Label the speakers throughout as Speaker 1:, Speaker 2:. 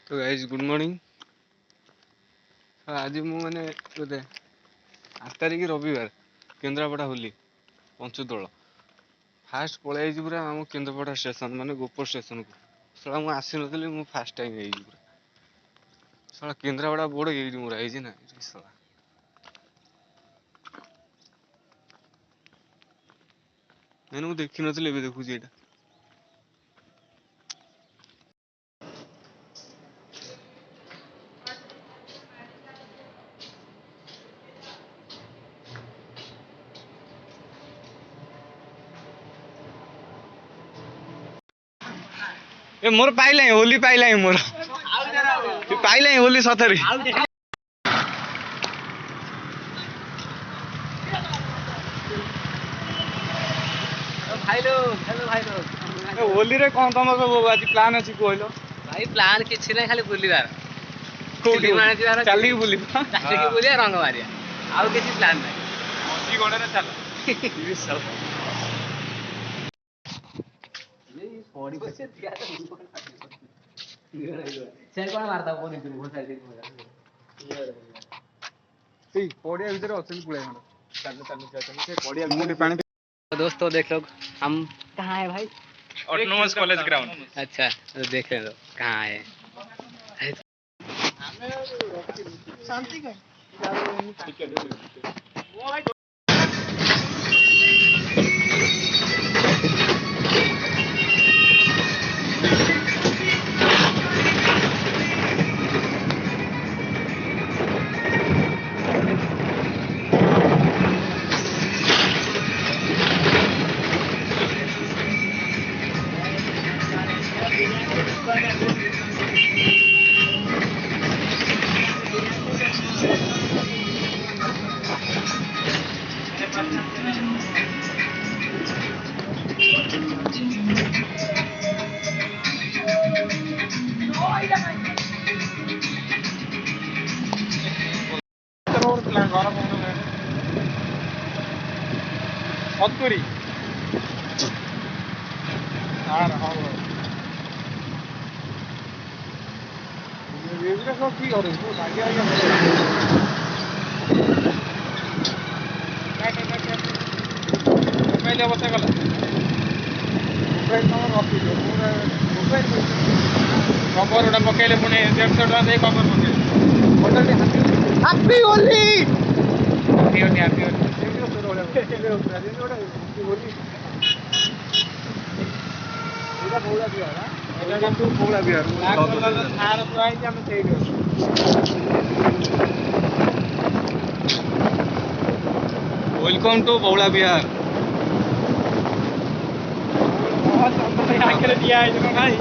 Speaker 1: तो guys good morning. आज मु माने बोधे 8 तारिख रविवार केन्द्रापड़ा होली पंचुदोल फास्ट पलि पूरा आम केन्द्रापड़ा स्टेशन माने गोपर स्टेशन को साला मु आसी नथली मु फास्ट टाइम है पूरा साला केन्द्रापड़ा बोर्ड ये मोर आई ना साला मैंने मु देखी नथली एबे देखुची एटा। ए मोर पाइला होली पाइला मोर पाइला होली सतरी होली रे कौन तुम सब आज प्लान अच्छी कहल
Speaker 2: भाई प्लान किसी ना खाली बुलिबार
Speaker 1: कोठी
Speaker 2: चली बुलिबा चालिकी बुलिया रंग मारिया आउ किसी प्लान नहीं
Speaker 1: मसी गड़े चल
Speaker 2: से कोन मारता पोनी तू बहुत साइड
Speaker 1: ए पड़िया भीतर अछन पुळे खंड चल से पड़िया मुंडी पानी।
Speaker 2: दोस्तों देख लो हम कहाँ है भाई
Speaker 1: ऑटोनोमस कॉलेज ग्राउंड।
Speaker 2: अच्छा तो देख लो कहाँ है
Speaker 1: शांति का सत्तरी सब ठीक हो मोबाइल अवस्था गला मोबाइल नंबर रखिद मोबाइल कवर गोटा पकड़े पुणी 150 टका दे कवर पकड़े happy Holi happy Holi happy Holi welcome to बौला बिहार।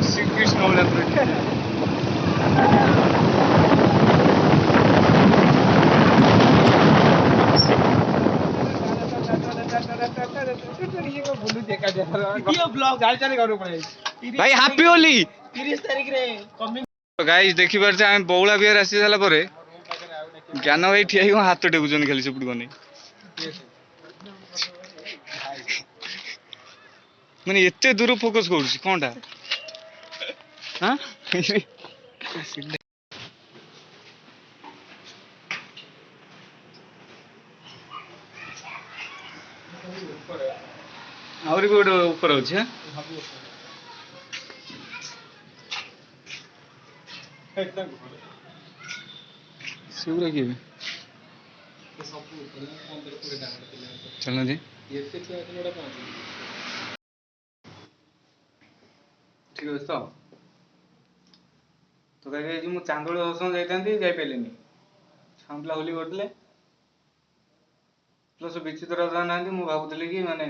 Speaker 1: श्री कृष्ण भाई हैप्पी होली 30 तारिख रे कमिंग। तो गाइस देखि पारछे हम बौला बिहार आसी साला परे ज्ञान भाई ठिया ही हाथ टेकुछन खाली सेपट गने माने एते दूर फोकस करूछि कोनटा हां आउरी गोड ऊपर होछि सेउरा के चलना जी ठीक है तो कहीं मुझे चांदोल दर्शन जाती जापरि छामुला होली करते प्लस विचित्र राजा ना मुझे भावुली कि माने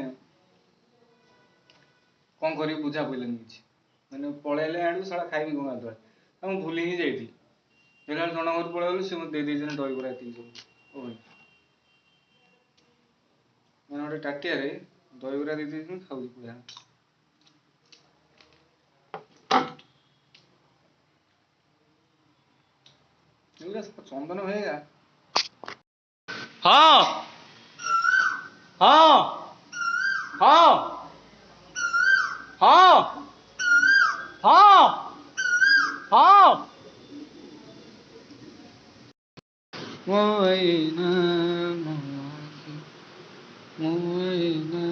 Speaker 1: कौन कर बुझा पड़ानी कि मैंने पलैले आड़ सारा खाई गंगा द्वारा मुझे भूली ही जाइए देखा जन घर पलैल सी मत दे दही बरा ये सब मैंने गोटे टाटिया दही बरा दे खाऊ पूरा चंदन भैया हाँ हाँ हाँ हाँ हाँ हाँ मोइना मोआखि मोइना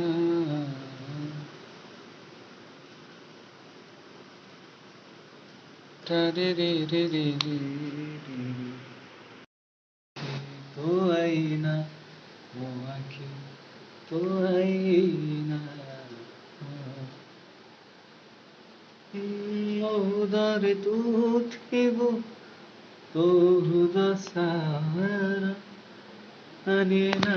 Speaker 1: रे रे रे रे रे तो आईना मोआखि तो आईना उदर तू थिबु तो हुद सारा अनिना